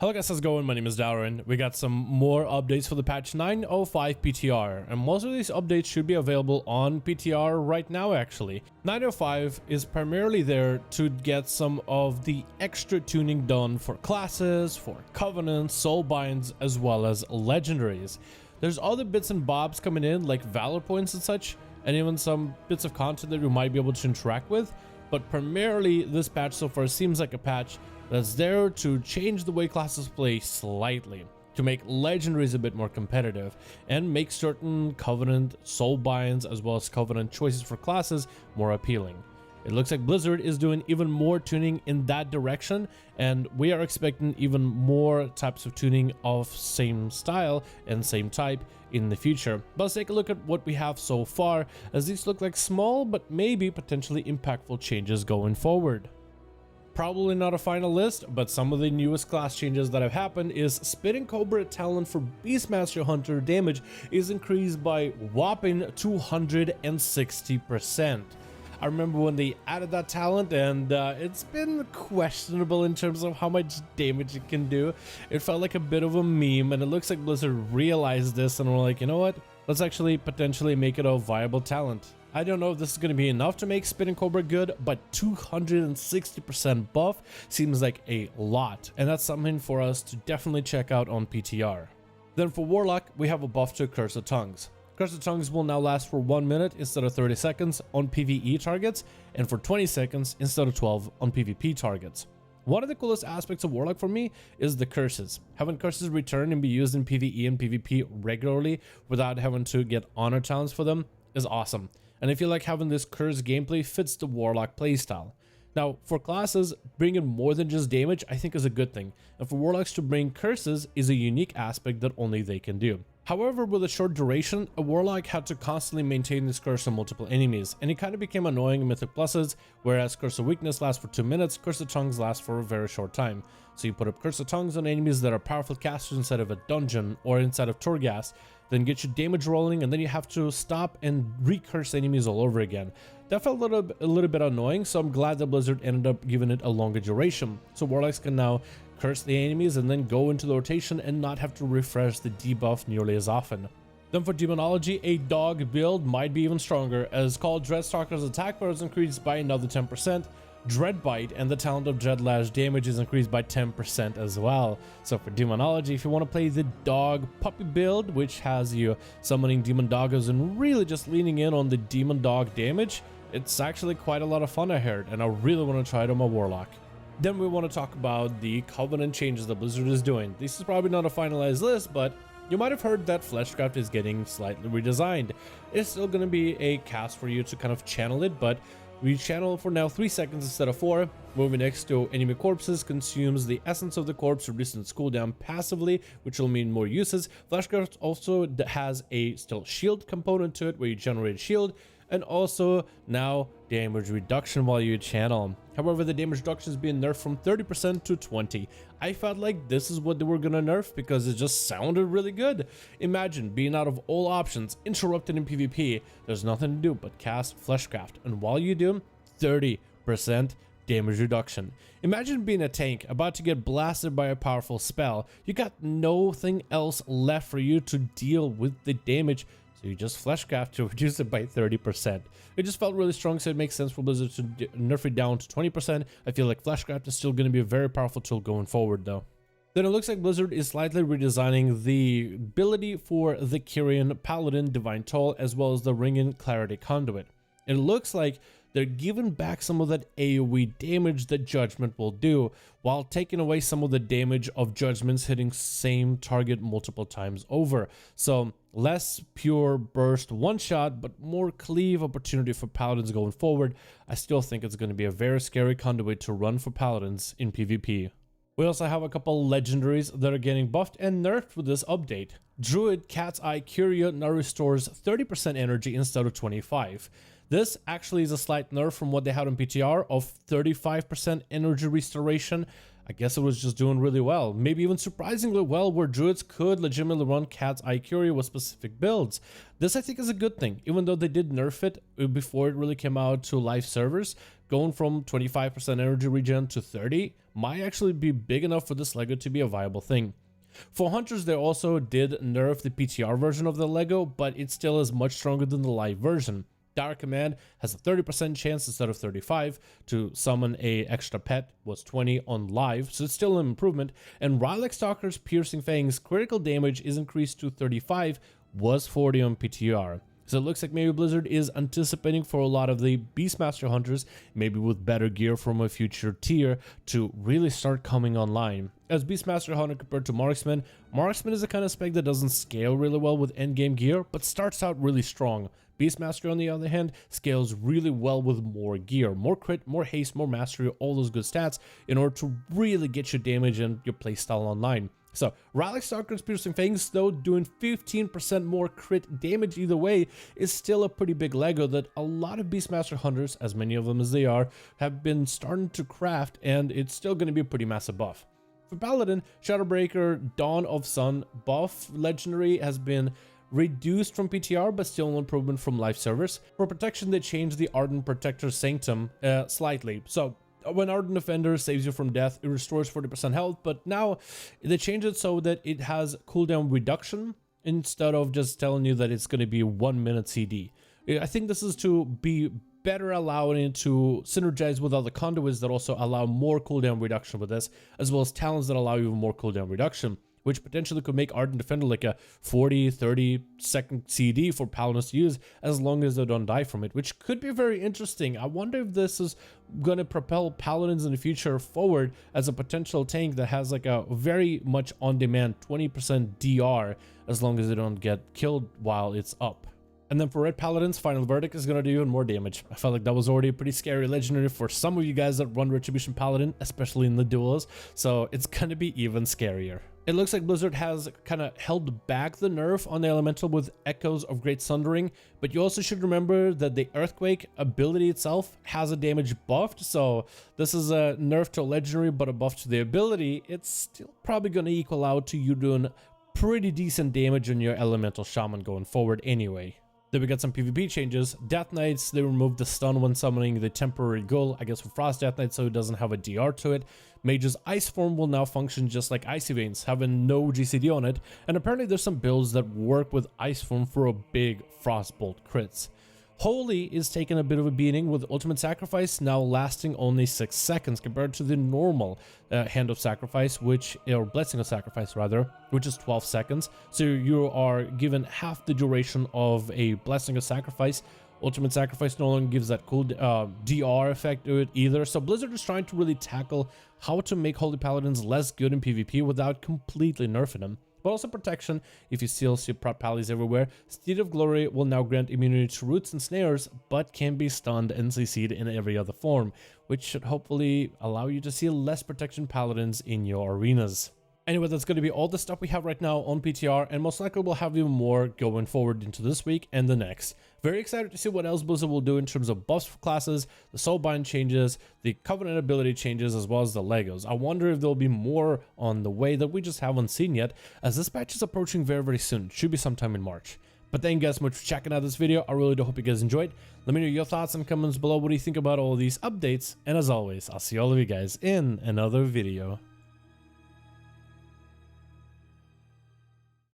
Hello guys, how's it going? My name is Dalaran. We got some more updates for the patch 9.05 PTR, and most of these updates should be available on PTR right now actually. 9.05 is primarily there to get some of the extra tuning done for classes, for covenants, soulbinds, as well as legendaries. There's other bits and bobs coming in like valor points and such, and even some bits of content that we might be able to interact with, but primarily this patch so far seems like a patch that's there to change the way classes play slightly, to make legendaries a bit more competitive, and make certain covenant soulbinds as well as covenant choices for classes more appealing. It looks like Blizzard is doing even more tuning in that direction, and we are expecting even more types of tuning of same style and same type in the future. But let's take a look at what we have so far, as these look like small but maybe potentially impactful changes going forward. Probably not a final list, but some of the newest class changes that have happened is Spitting Cobra talent for Beastmaster Hunter damage is increased by whopping 260%. I remember when they added that talent, and it's been questionable in terms of how much damage it can do. It felt like a bit of a meme, and it looks like Blizzard realized this and were like, you know what, let's actually potentially make it a viable talent. I don't know if this is going to be enough to make Spitting Cobra good, but 260% buff seems like a lot, and that's something for us to definitely check out on PTR. Then for Warlock, we have a buff to Curse of Tongues. Curse of Tongues will now last for 1 minute instead of 30 seconds on PvE targets, and for 20 seconds instead of 12 on PvP targets. One of the coolest aspects of Warlock for me is the curses. Having curses return and be used in PvE and PvP regularly without having to get honor talents for them is awesome. And I feel like having this curse gameplay fits the Warlock playstyle. Now, for classes, bringing more than just damage I think is a good thing, and for Warlocks to bring curses is a unique aspect that only they can do. However, with a short duration, a Warlock had to constantly maintain this curse on multiple enemies, and it kind of became annoying in Mythic Pluses, whereas Curse of Weakness lasts for 2 minutes, Curse of Tongues lasts for a very short time. So you put up Curse of Tongues on enemies that are powerful casters inside of a dungeon or inside of Torghast, then get your damage rolling, and then you have to stop and recurse enemies all over again. That felt a little bit annoying, so I'm glad that Blizzard ended up giving it a longer duration, so Warlocks can now curse the enemies and then go into the rotation and not have to refresh the debuff nearly as often. Then for Demonology, a dog build might be even stronger, as called Dreadstalker's attack power is increased by another 10%, Dreadbite and the talent of Dreadlash damage is increased by 10% as well. So for Demonology, if you want to play the dog puppy build, which has you summoning demon doggos and really just leaning in on the demon dog damage, it's actually quite a lot of fun I heard, and I really want to try it on my Warlock. Then we want to talk about the Covenant changes that Blizzard is doing. This is probably not a finalized list, but you might have heard that Fleshcraft is getting slightly redesigned. It's still going to be a cast for you to kind of channel it, but we channel for now 3 seconds instead of 4. Moving next to enemy corpses consumes the essence of the corpse, reducing its cooldown passively, which will mean more uses. Fleshcraft also has a still shield component to it, where you generate a shield, and also now damage reduction while you channel. However, the damage reduction is being nerfed from 30% to 20%. I felt like this is what they were gonna nerf because it just sounded really good. Imagine being out of all options, interrupted in PvP. There's nothing to do but cast Fleshcraft, and while you do, 30% damage reduction. Imagine being a tank about to get blasted by a powerful spell. You got nothing else left for you to deal with the damage, so you just Fleshcraft to reduce it by 30%. It just felt really strong, so it makes sense for Blizzard to nerf it down to 20%. I feel like Fleshcraft is still going to be a very powerful tool going forward though. Then it looks like Blizzard is slightly redesigning the ability for the Kyrian Paladin Divine Toll as well as the Ringin Clarity Conduit. It looks like they're giving back some of that AoE damage that Judgment will do, while taking away some of the damage of Judgments hitting same target multiple times over. So less pure burst one shot, but more cleave opportunity for Paladins going forward. I still think it's going to be a very scary conduit to run for Paladins in PvP. We also have a couple legendaries that are getting buffed and nerfed with this update. Druid Cat's Eye Curia now restores 30% energy instead of 25%. This actually is a slight nerf from what they had on PTR of 35% energy restoration. I guess it was just doing really well, maybe even surprisingly well, where druids could legitimately run Cat's Eye Curie with specific builds. This I think is a good thing, even though they did nerf it before it really came out to live servers. Going from 25% energy regen to 30 might actually be big enough for this LEGO to be a viable thing. For hunters, they also did nerf the PTR version of the LEGO, but it still is much stronger than the live version. Direct command has a 30% chance instead of 35 to summon a extra pet, was 20 on live, so it's still an improvement. And Rylak Stalker's Piercing Fangs critical damage is increased to 35, was 40 on PTR. So it looks like maybe Blizzard is anticipating for a lot of the Beastmaster hunters, maybe with better gear from a future tier, to really start coming online. As Beastmaster hunter compared to Marksman, Marksman is the kind of spec that doesn't scale really well with endgame gear, but starts out really strong. Beastmaster, on the other hand, scales really well with more gear, more crit, more haste, more mastery, all those good stats in order to really get your damage and your playstyle online. So, Rylak Stalker's Piercing Fangs, though, doing 15% more crit damage either way, is still a pretty big LEGO that a lot of Beastmaster hunters, as many of them as they are, have been starting to craft, and it's still going to be a pretty massive buff. For Paladin, Shadowbreaker Dawn of Sun buff legendary has been reduced from PTR, but still an improvement from live servers. For protection, they changed the Ardent Protector Sanctum slightly. So when Ardent Defender saves you from death, it restores 40% health, but now they changed it so that it has cooldown reduction instead of just telling you that it's going to be 1 minute CD. I think this is to be better allowing it to synergize with other conduits that also allow more cooldown reduction with this, as well as talents that allow even more cooldown reduction, which potentially could make Ardent Defender like a 40-30 second CD for Paladins to use as long as they don't die from it, which could be very interesting. I wonder if this is going to propel Paladins in the future forward as a potential tank that has like a very much on-demand 20% DR as long as they don't get killed while it's up. And then for Red Paladins, Final Verdict is going to do even more damage. I felt like that was already a pretty scary legendary for some of you guys that run Retribution Paladin, especially in the duels, so it's going to be even scarier. It looks like Blizzard has kind of held back the nerf on the Elemental with Echoes of Great Sundering, but you also should remember that the Earthquake ability itself has a damage buffed, so this is a nerf to a legendary but a buff to the ability. It's still probably going to equal out to you doing pretty decent damage on your Elemental Shaman going forward anyway. Then we got some PvP changes. Death Knights, they removed the stun when summoning the temporary ghoul, I guess for Frost Death Knight, so it doesn't have a DR to it. Mage's Ice Form will now function just like Icy Veins, having no GCD on it, and apparently there's some builds that work with Ice Form for a big Frostbolt crits. Holy is taking a bit of a beating with Ultimate Sacrifice now lasting only 6 seconds compared to the normal Hand of Sacrifice, or Blessing of Sacrifice rather, which is 12 seconds. So you are given half the duration of a Blessing of Sacrifice. Ultimate Sacrifice no longer gives that cool DR effect to it either. So Blizzard is trying to really tackle how to make Holy Paladins less good in PvP without completely nerfing them. But also protection, if you still see prop pallies everywhere. Steed of Glory will now grant immunity to roots and snares, but can be stunned and CC'd in every other form, which should hopefully allow you to see less protection paladins in your arenas. Anyway, that's going to be all the stuff we have right now on PTR, and most likely we'll have even more going forward into this week and the next. Very excited to see what else Blizzard will do in terms of buffs for classes, the Soulbind changes, the Covenant ability changes, as well as the Legos. I wonder if there'll be more on the way that we just haven't seen yet, as this patch is approaching very, very soon. Should be sometime in March. But thank you guys so much for checking out this video. I really do hope you guys enjoyed. Let me know your thoughts and comments below. What do you think about all of these updates? And as always, I'll see all of you guys in another video.